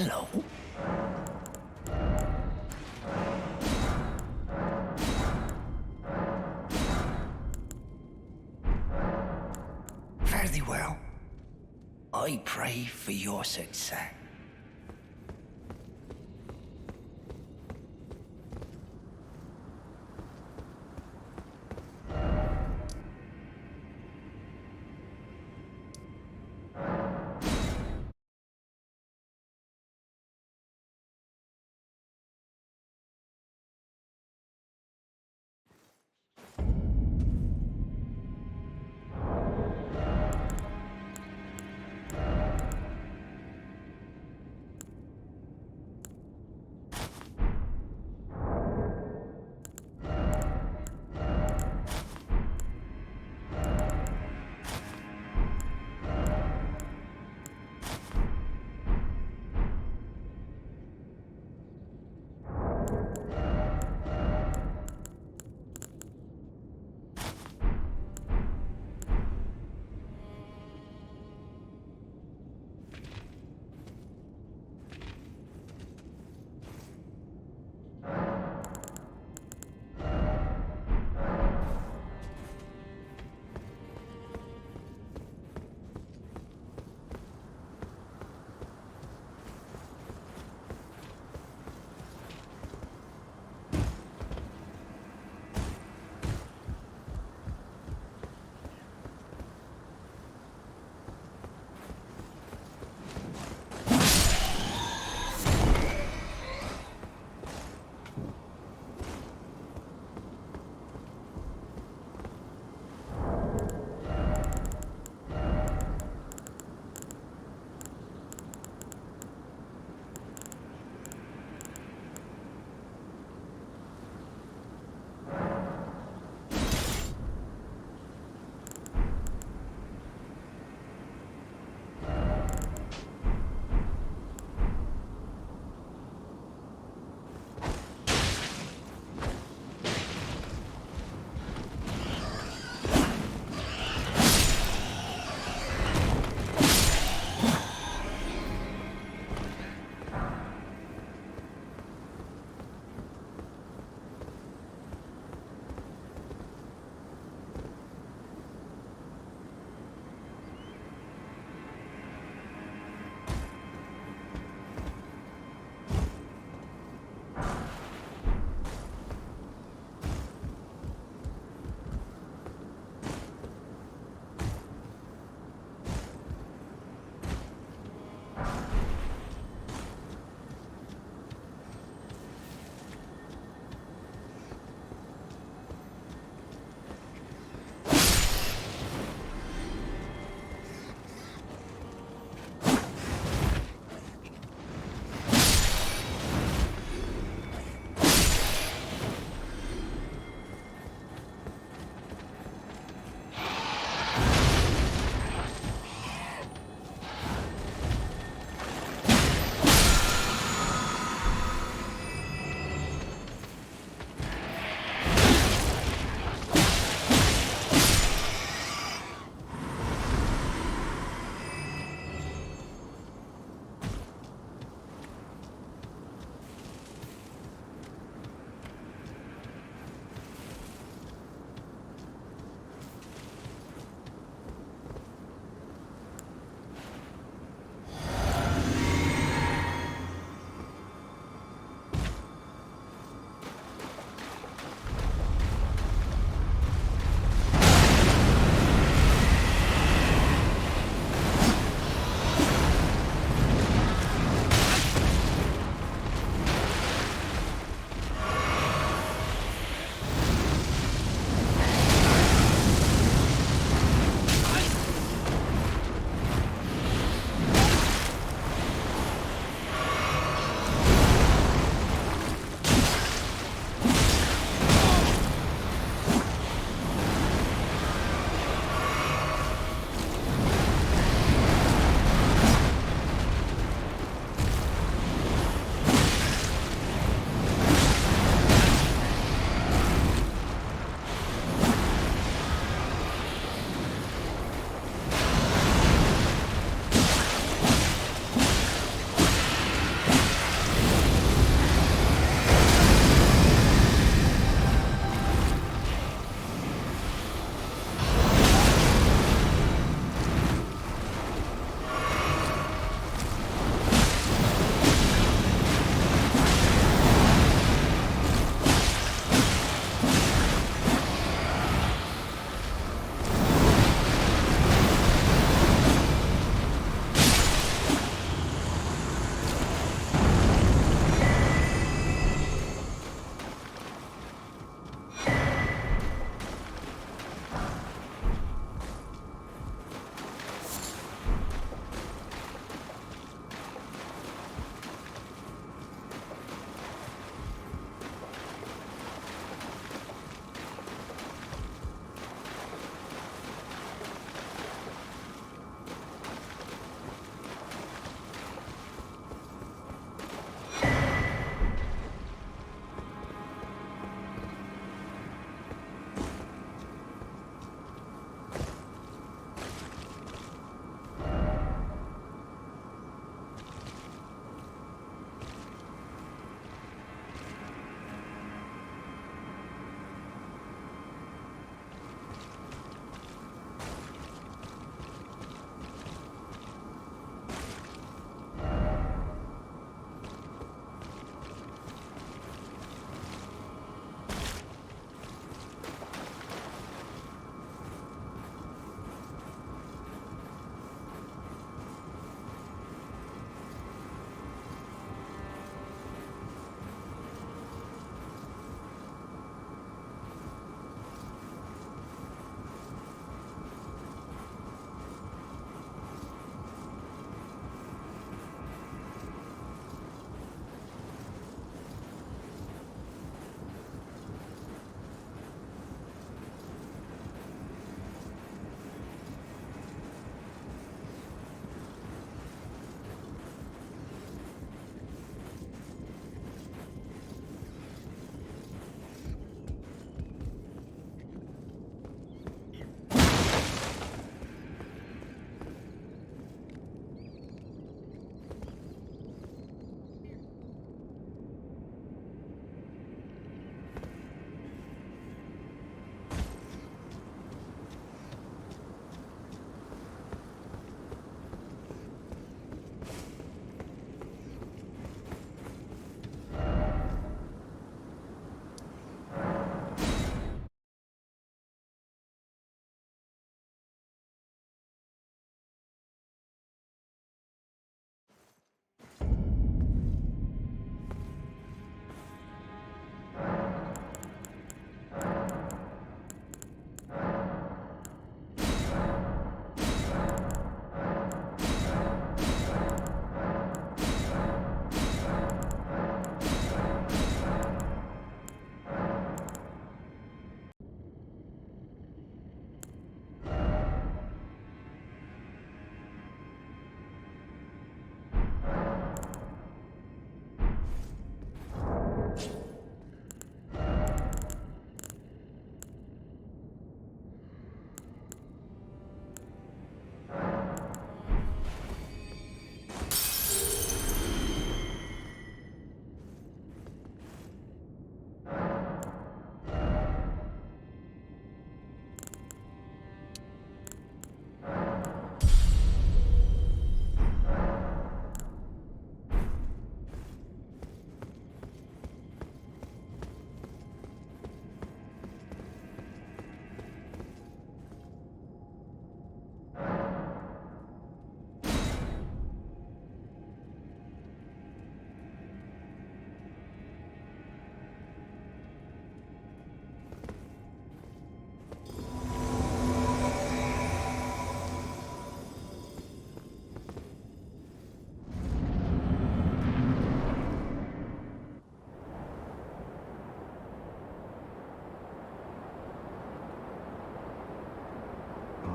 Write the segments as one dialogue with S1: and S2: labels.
S1: Hello? Fare thee well. I pray for your success.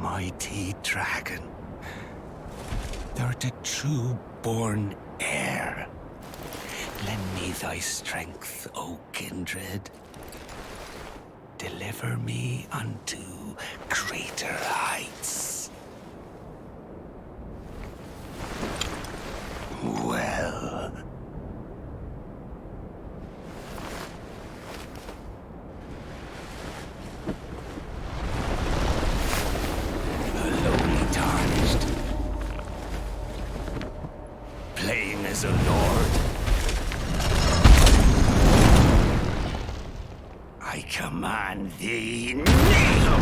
S1: mighty dragon. Thou the true born heir. Lend me thy strength, O kindred. Deliver me unto greater heights. Well. Lowly tarnished. Playing as a lord. I command thee, kneel!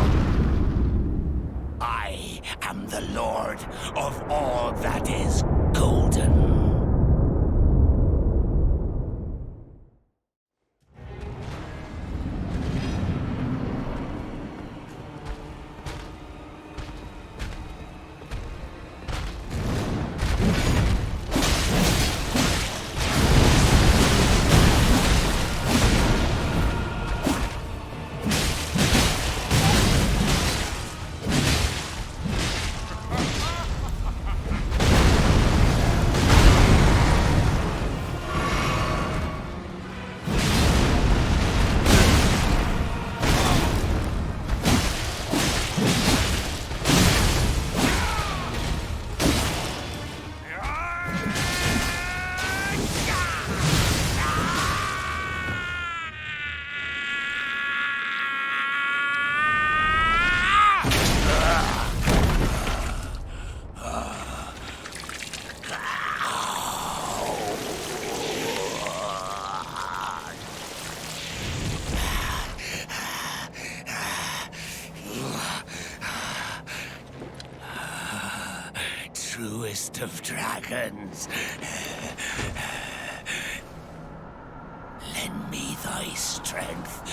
S1: I am the lord of all that is golden. Truest of dragons. Lend me thy strength.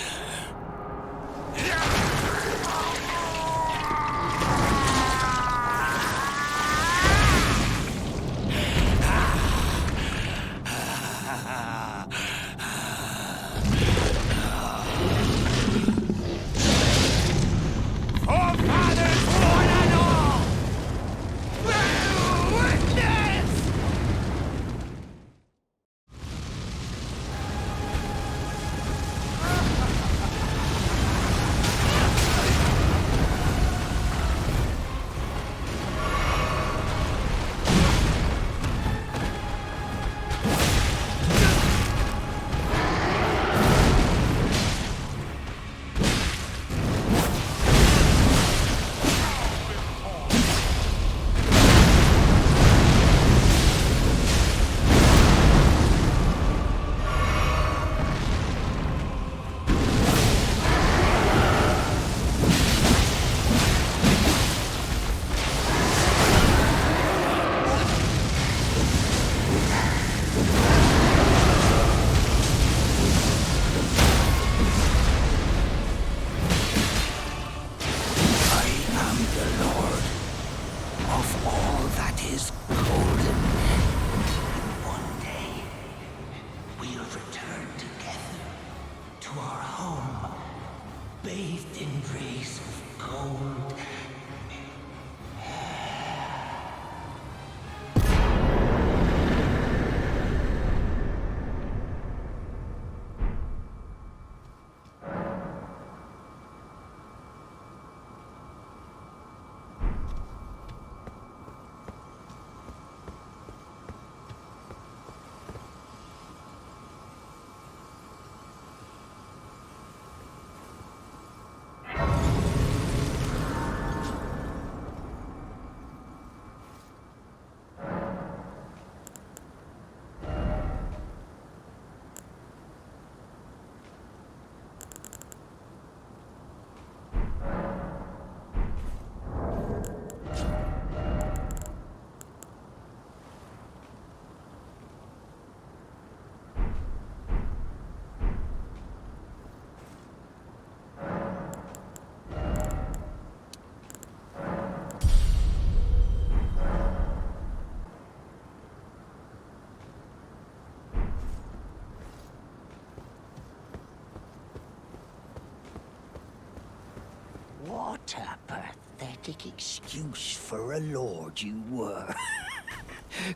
S2: What a pathetic
S1: pathetic excuse for a lord you were.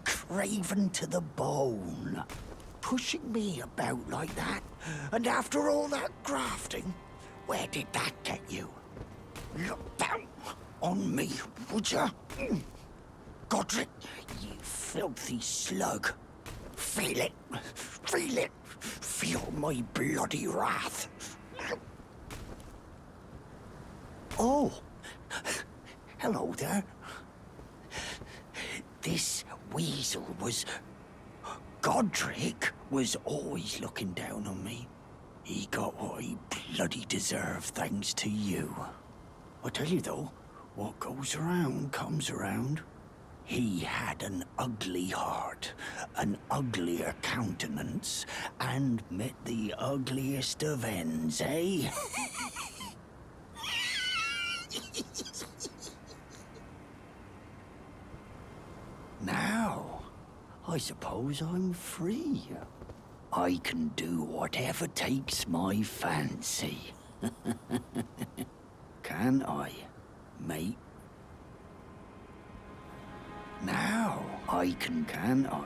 S1: Craven to the bone. Pushing me about like that. And after all that grafting, where did that get you? Look down on me, would ya? Godrick, you filthy slug. Feel it. Feel it. Feel my bloody wrath. Oh. Hello there. This weasel was... Godrick was always looking down on me. He got what he bloody deserved thanks to you. I tell you though, what goes around comes around. He had an ugly heart, an uglier countenance, and met the ugliest of ends, eh? Now, I suppose I'm free. I can do whatever takes my fancy. Can I, mate? Now, can I?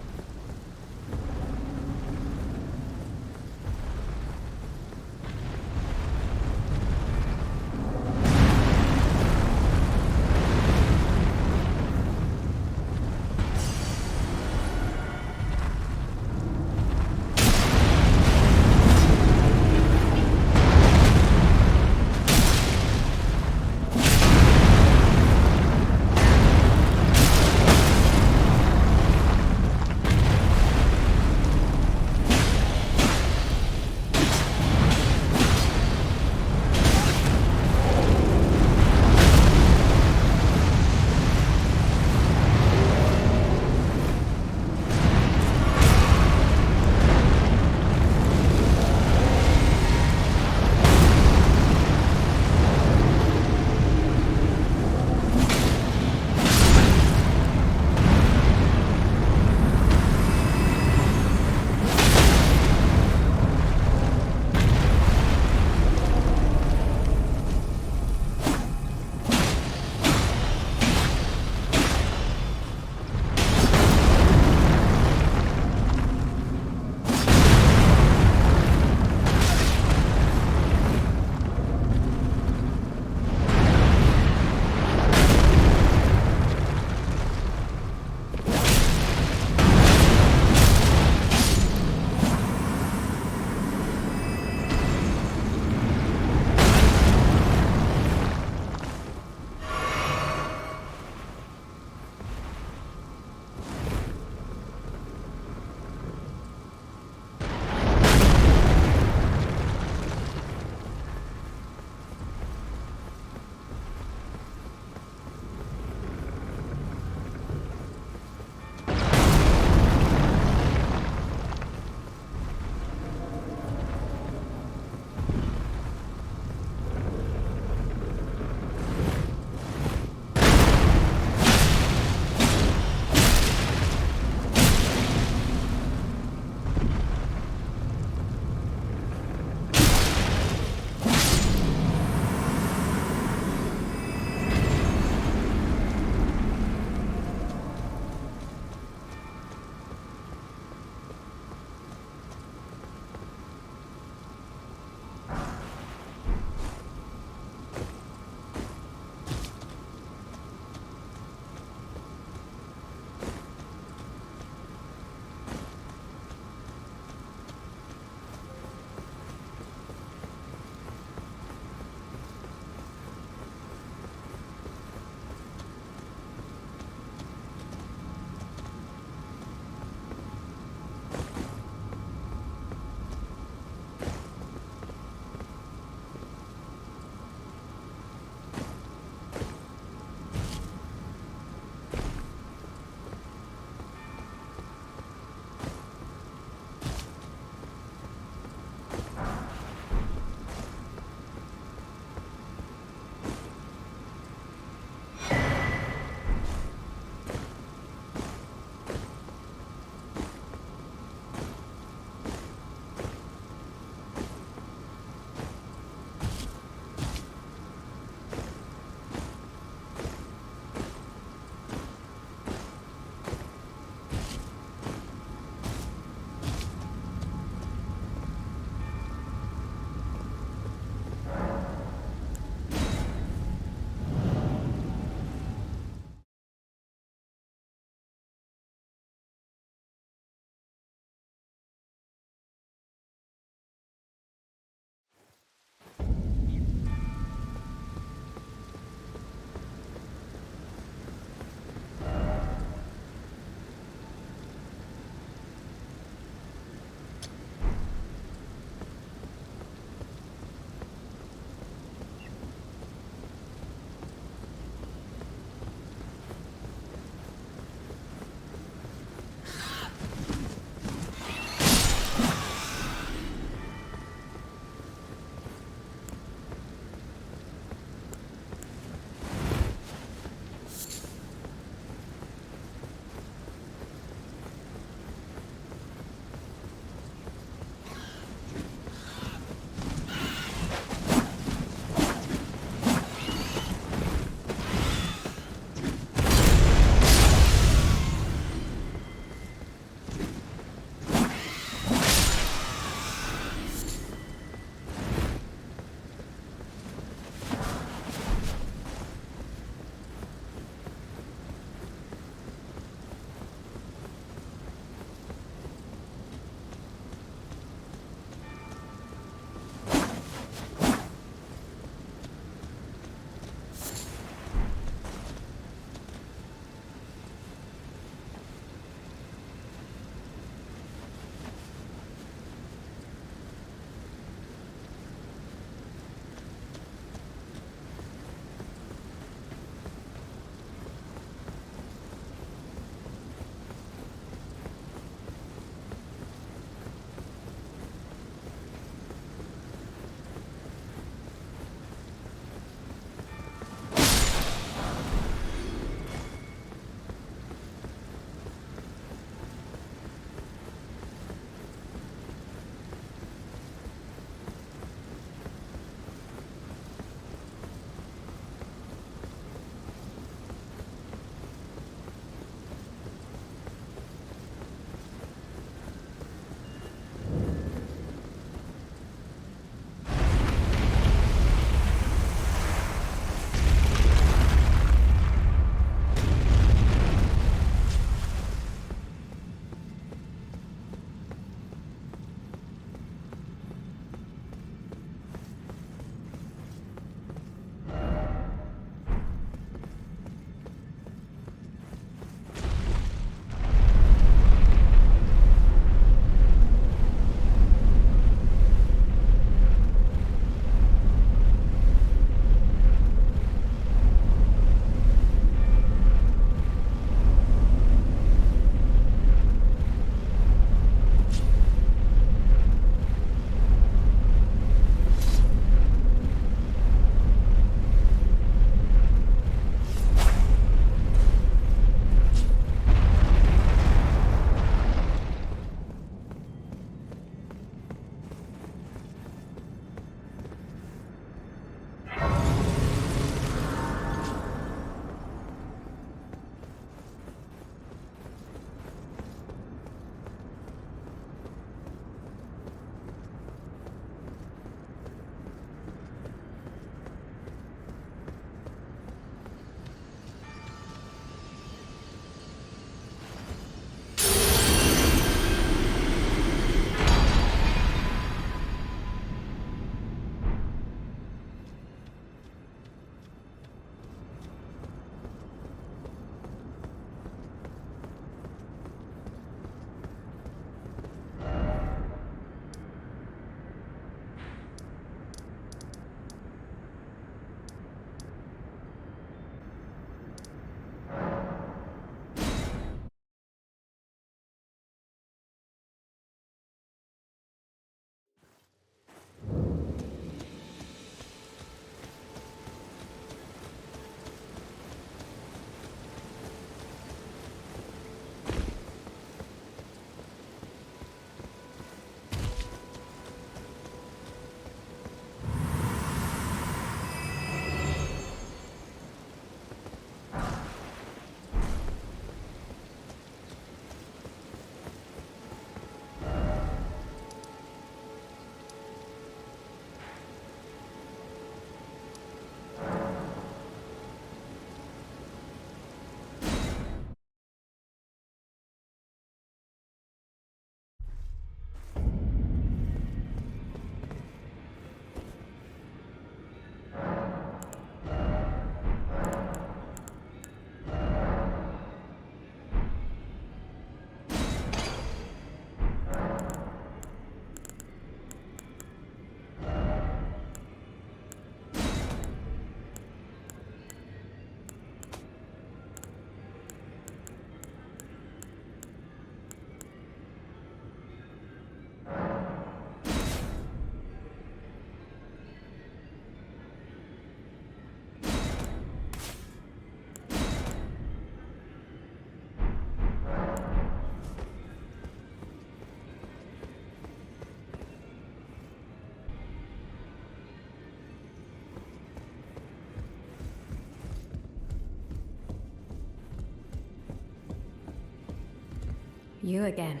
S2: You again.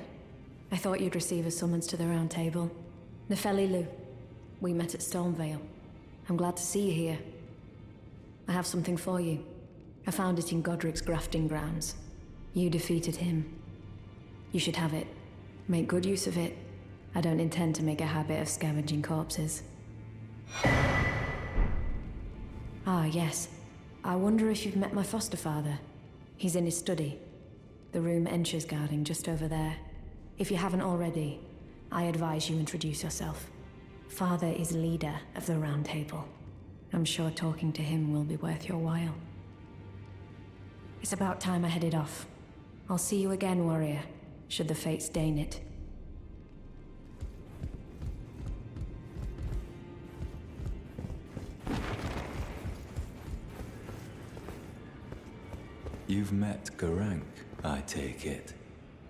S2: I thought you'd receive a summons to the Roundtable. Nefeli Lu. We met at Stormveil. I'm glad to see you here. I have something for you. I found it in Godrick's grafting grounds. You defeated him. You should have it. Make good use of it. I don't intend to make a habit of scavenging corpses. Ah, yes. I wonder if you've met my foster father. He's in his study. The room Encher's guarding just over there. If you haven't already, I advise you introduce yourself. Father is leader of the Roundtable. I'm sure talking to him will be worth your while. It's about time I headed off. I'll see you again, warrior, should the fates deign it.
S3: You've met Garank, I take it.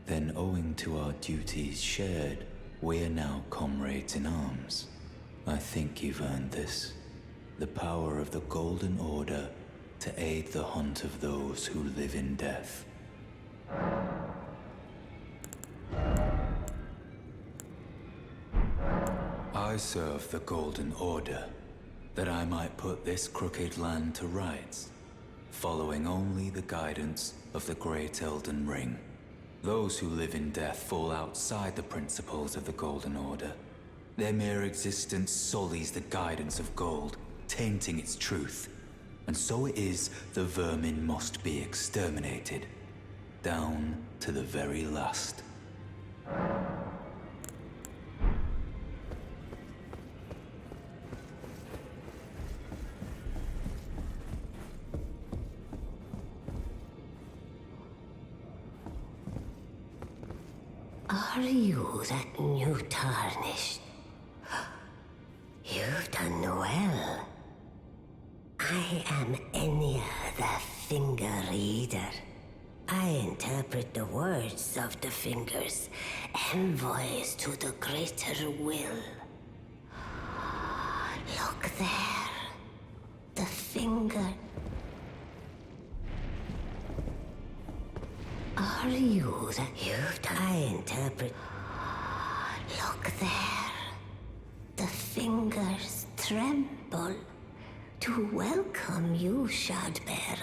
S3: Then owing to our duties shared, we're now comrades in arms. I think you've earned this. The power of the Golden Order to aid the hunt of those who live in death. I serve the Golden Order, that I might put this crooked land to rights, following only the guidance of the great Elden Ring. Those who live in death fall outside the principles of the Golden Order. Their mere existence sullies the guidance of gold, tainting its truth. And so it is the vermin must be exterminated, down to the very last.
S4: Are you that new tarnished? You've done well. I am Enya the Finger Reader. I interpret the words of the fingers, envoys to the greater will. Look there. The finger. Are you that you've done? I interpret. Look there. The fingers tremble to welcome you, Shardbearer.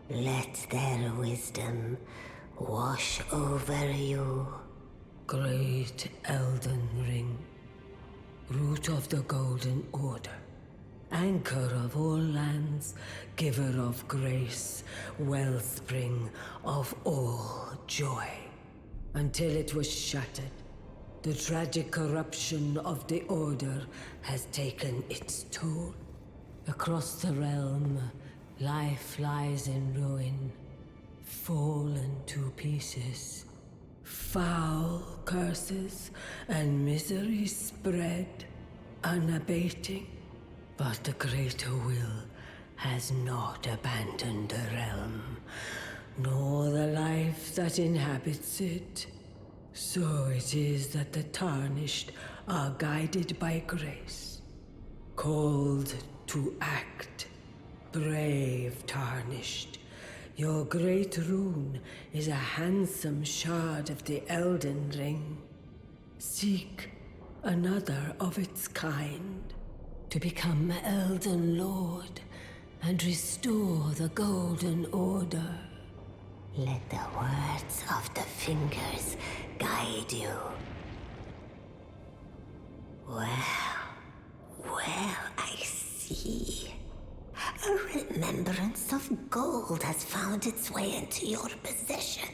S4: Let their wisdom wash over you.
S5: Great Elden Ring, root of the Golden Order, anchor of all lands, giver of grace, wellspring of all joy. Until it was shattered, the tragic corruption of the Order has taken its toll. Across the realm, life lies in ruin, fallen to pieces. Foul curses and misery spread, unabating. But the greater will has not abandoned the realm, nor the life that inhabits it. So it is that the tarnished are guided by grace, called to act. Brave tarnished, your great rune is a handsome shard of the Elden Ring. Seek another of its kind to become Elden Lord and restore the Golden Order.
S4: Let the words of the fingers guide you. Well, I see. A remembrance of gold has found its way into your possession.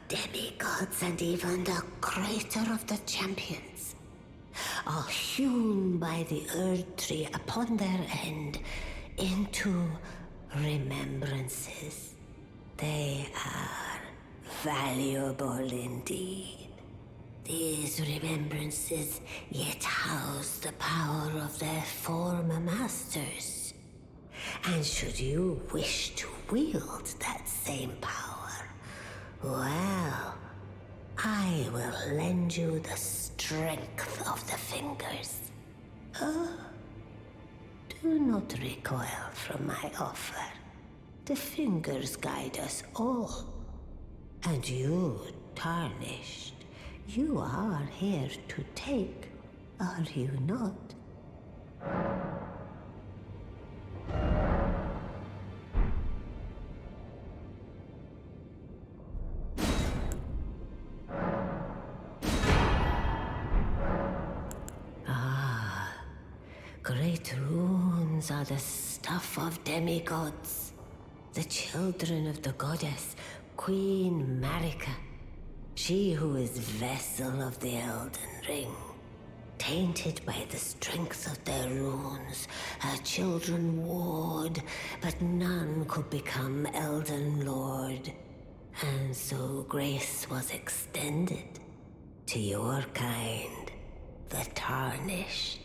S4: Demigods and even the greater of the champions are hewn by the Earth Tree upon their end into remembrances. They are valuable indeed. These remembrances yet house the power of their former masters. And should you wish to wield that same power, well, I will lend you the strength of the fingers. Do not recoil from my offer. The fingers guide us all. And you, tarnished, you are here to take, are you not? Great runes are the stuff of demigods, the children of the goddess, Queen Marika, she who is vessel of the Elden Ring. Tainted by the strength of their runes, her children warred, but none could become Elden Lord. And so grace was extended to your kind, the tarnished.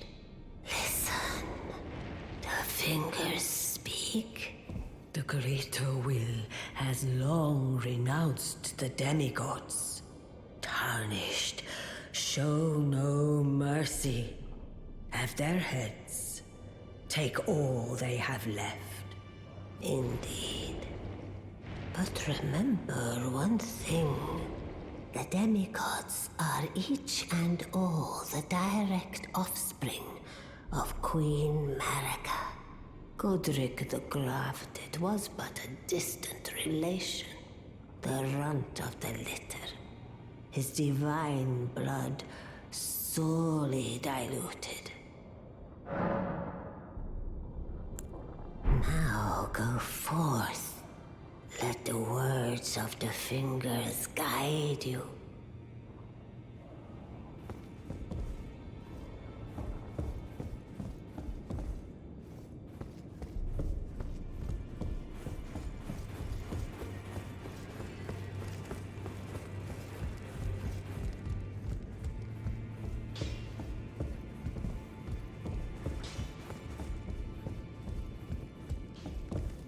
S4: Listen, the fingers speak. The greater will has long renounced the demigods. Tarnished, show no mercy. Have their heads. Take all they have left. Indeed. But remember one thing. The demigods are each and all the direct offspring of Queen Marika. Godrick the Grafted was but a distant relation, the runt of the litter. His divine blood sorely diluted. Now go forth. Let the words of the fingers guide you.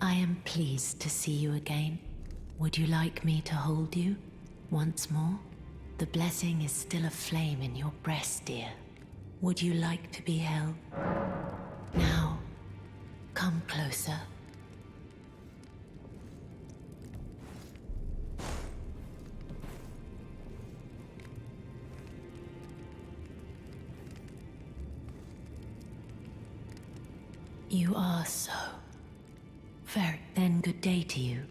S6: I am pleased to see you again. Would you like me to hold you once more? The blessing is still aflame in your breast, dear. Would you like to be held? Now, come closer. You are so. Very. Then good day to you.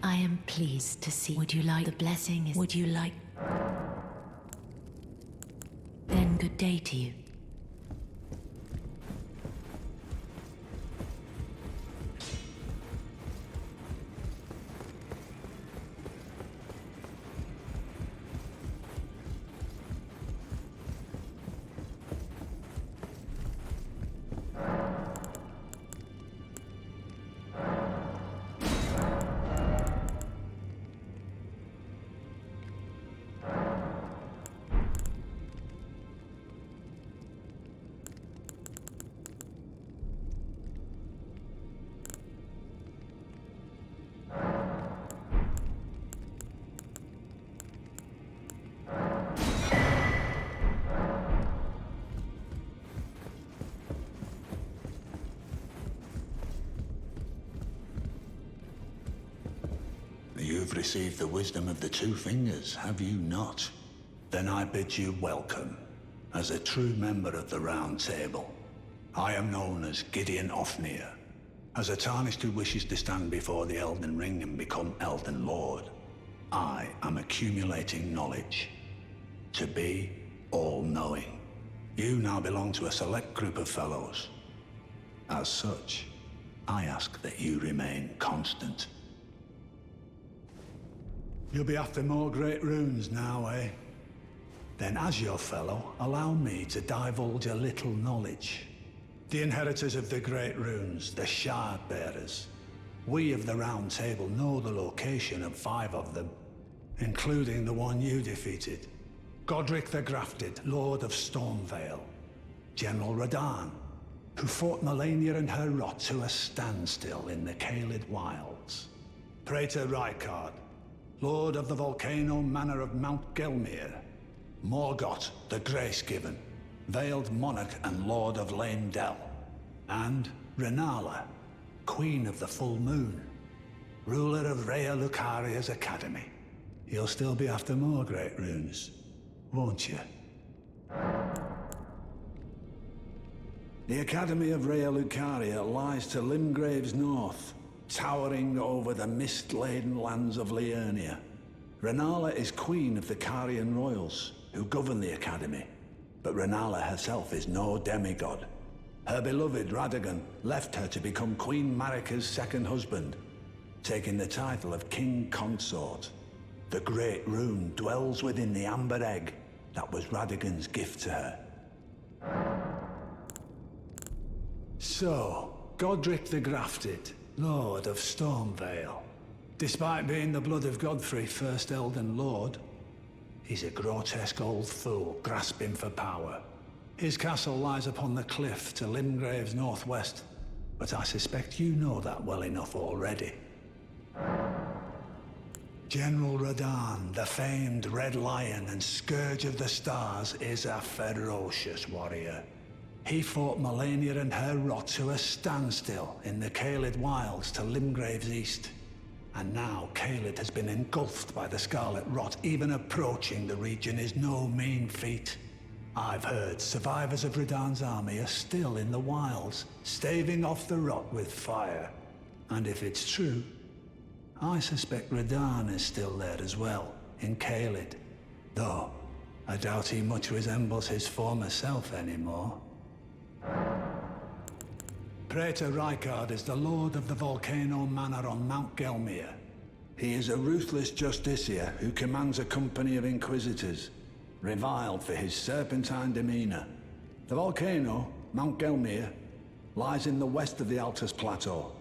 S6: I am pleased to see. Would you like the blessing? Would you like? Then good day to you.
S1: You've received the wisdom of the two fingers, have you not? Then I bid you welcome, as a true member of the Roundtable. I am known as Gideon Ofnir, as a tarnished who wishes to stand before the Elden Ring and become Elden Lord. I am accumulating knowledge, to be all-knowing. You now belong to a select group of fellows. As such, I ask that you remain constant. You'll be after more great runes now, eh? Then as your fellow, allow me to divulge a little knowledge. The inheritors of the great runes, the shard bearers. We of the Round Table know the location of 5 of them, including the one you defeated. Godrick the Grafted, Lord of Stormveil. General Radahn, who fought Melania and her rot to a standstill in the Caelid Wilds. Praetor Rykard,
S7: Lord of the volcano manor of Mount Gelmir. Morgoth, the Grace-Given, veiled monarch and lord of Leyndell. And Renala, queen of the full moon, ruler of Rhea Lucaria's academy. You'll still be after more great runes, won't you? The Academy of Rhea Lucaria lies to Limgrave's north, towering over the mist-laden lands of Liurnia. Renala is queen of the Carian royals, who govern the Academy. But Renala herself is no demigod. Her beloved Radagon left her to become Queen Marika's second husband, taking the title of King Consort. The Great Rune dwells within the amber egg that was Radagon's gift to her. So, Godrick the Grafted, Lord of Stormveil. Despite being the blood of Godfrey, first Elden Lord, he's a grotesque old fool grasping for power. His castle lies upon the cliff to Limgrave's northwest, but I suspect you know that well enough already. General Radahn, the famed Red Lion and Scourge of the Stars, is a ferocious warrior. He fought Malenia and her rot to a standstill in the Caelid Wilds to Limgrave's east. And now Caelid has been engulfed by the Scarlet Rot. Even approaching the region is no mean feat. I've heard survivors of Radahn's army are still in the wilds, staving off the rot with fire. And if it's true, I suspect Radahn is still there as well, in Caelid. Though, I doubt he much resembles his former self anymore. Praetor Rykard is the lord of the volcano manor on Mount Gelmir. He is a ruthless justiciar who commands a company of inquisitors, reviled for his serpentine demeanor. The volcano, Mount Gelmir, lies in the west of the Altus Plateau,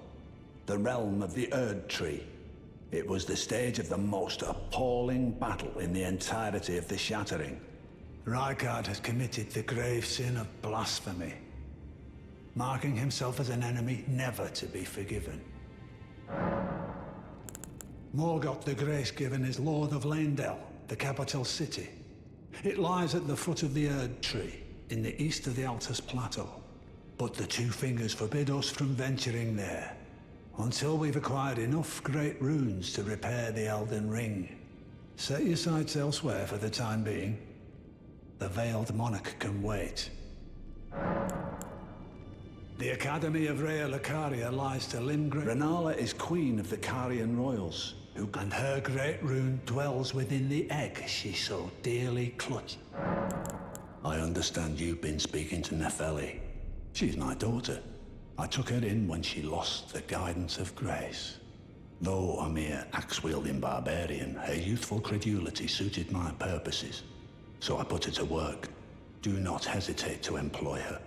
S7: the realm of the Erd Tree. It was the stage of the most appalling battle in the entirety of the Shattering. Rykard has committed the grave sin of blasphemy, marking himself as an enemy never to be forgiven. Morgoth the Grace-Given is Lord of Leyndell, the capital city. It lies at the foot of the Erd Tree, in the east of the Altus Plateau. But the Two Fingers forbid us from venturing there, until we've acquired enough great runes to repair the Elden Ring. Set your sights elsewhere for the time being. The Veiled Monarch can wait. The Academy of Rhea Lucaria lies to Limgrave. Renala is queen of the Carian royals, and her great rune dwells within the egg she so dearly clutched. I understand you've been speaking to Nepheli. She's my daughter. I took her in when she lost the guidance of grace. Though a mere axe-wielding barbarian, her youthful credulity suited my purposes. So I put her to work. Do not hesitate to employ her.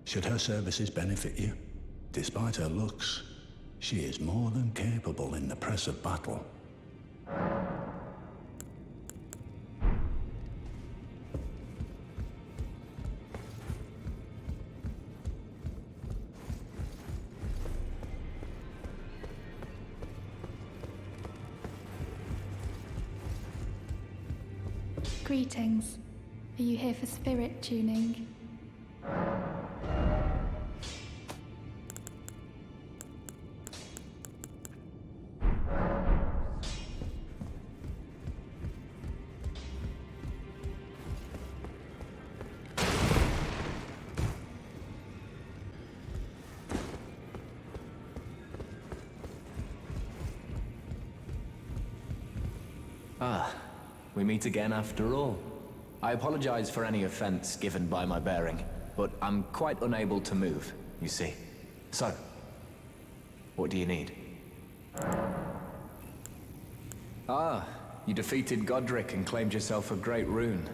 S7: Should her services benefit you, despite her looks, she is more than capable in the press of battle.
S8: Greetings. Are you here for spirit tuning?
S9: Ah, we meet again after all. I apologize for any offense given by my bearing, but I'm quite unable to move, you see. So, what do you need? Ah, you defeated Godrick and claimed yourself a great rune.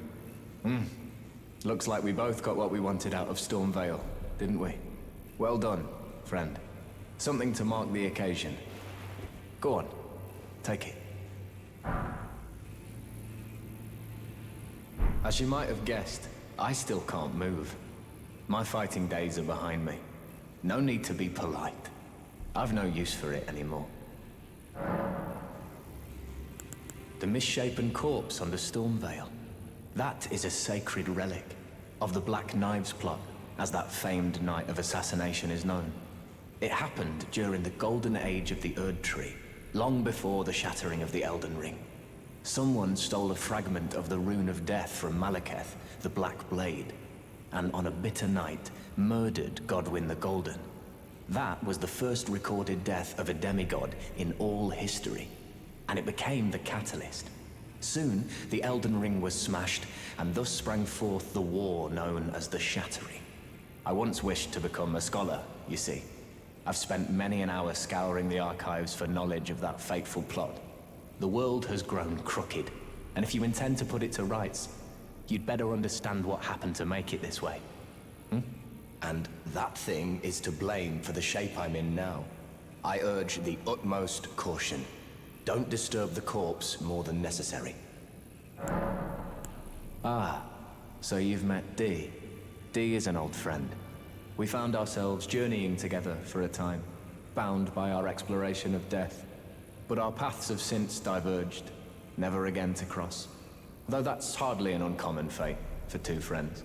S9: Looks like we both got what we wanted out of Stormveil, didn't we? Well done, friend. Something to mark the occasion. Go on, take it. As you might have guessed, I still can't move. My fighting days are behind me. No need to be polite. I've no use for it anymore. The misshapen corpse under Stormveil. That is a sacred relic of the Black Knives plot, as that famed night of assassination is known. It happened during the golden age of the Erd Tree, long before the shattering of the Elden Ring. Someone stole a fragment of the Rune of Death from Malekith, the Black Blade, and on a bitter night, murdered Godwyn the Golden. That was the first recorded death of a demigod in all history, and it became the catalyst. Soon, the Elden Ring was smashed, and thus sprang forth the war known as the Shattering. I once wished to become a scholar, you see. I've spent many an hour scouring the archives for knowledge of that fateful plot. The world has grown crooked, and if you intend to put it to rights, you'd better understand what happened to make it this way.
S10: And that thing is to blame for the shape I'm in now. I urge the utmost caution. Don't disturb the corpse more than necessary.
S9: Ah, so you've met Dee. Dee is an old friend. We found ourselves journeying together for a time, bound by our exploration of death. But our paths have since diverged, never again to cross. Though that's hardly an uncommon fate for two friends.